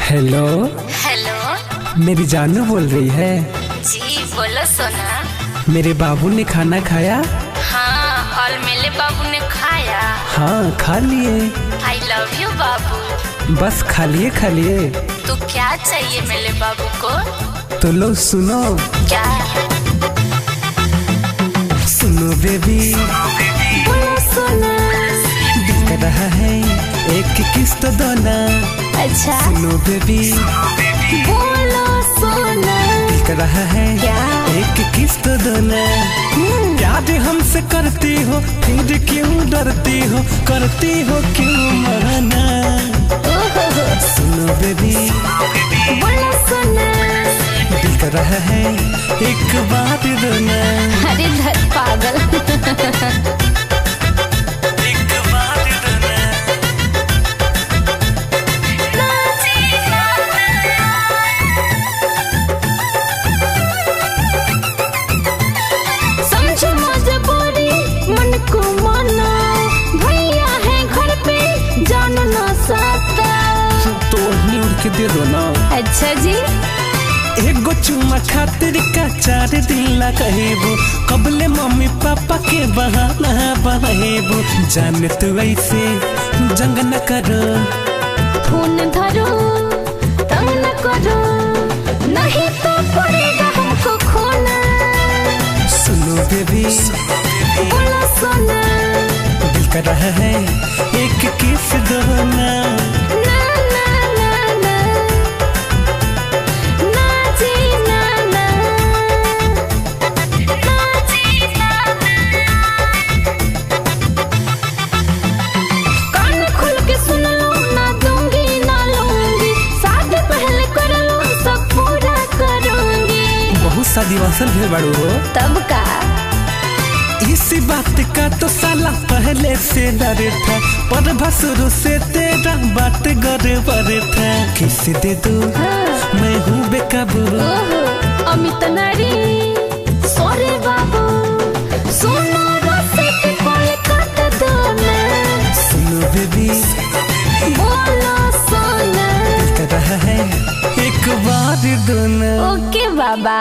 Hello. Hello. मेरी जानू बोल रही है। जी बोलो सोना। मेरे बाबू ने खाना खाया? हाँ, और मेरे बाबू ने खाया। हाँ खा लिए। आई लव यू बाबू। बस खा लिए। तो क्या चाहिए मेरे बाबू को? तो लो सुनो। क्या? सुनो बेबी, बोलो सोना। दिल कर रहा है एक किस तो दो ना। अच्छा। सुनो बेबी, बोलो सोना। दिल कर रहा है क्या? एक किस तो दो ना। प्यार हमसे करती हो फिर क्यों डरती हो, करती हो क्यों माना। सुनो बेबी, बोलो सोना। दिल कर रहा है एक बात दो ना। अरे धत पागल। एक बात दो ना। समझो मजबूरी मन को मानो, भैया है घर पे जान ना सकता। तो वहीं उड़ के दे दो ना। अच्छा जी। एगो चुमा खातिर का 4 दिन ला कहेबो, कबले मम्मी पापा के बहाना बहेबो। जाने तू ऐसे जंग न करो, फोन धरो तंग न करो, नहीं तो पड़ेगा हमको खोना। सुनो बेबी, बोलो सोना। दिल कर रहा है एक किस दो ना। ना ना ना ना, ना जी ना ना, ना जी ना ना। कान खोल के सुन लो, ना दूंगी ना लूंगी, शादी पहले कर लो सब पूरा करूंगी। बहुत सा दिवासन भी बड़ो हो। तब का? इसी बात का तो साला पहले से डर था, पर भसुर से तेरा बात गड़बड़ था। किस दे दो मैं हूँ बेकाबू। ओहो अमित नारी सोरे बाबू, सुनो रसिक कोल काट दो ना। सुनो बेबी, बोलो सोना। दिल कर रहा है एक बार दो ना। ओके बाबा।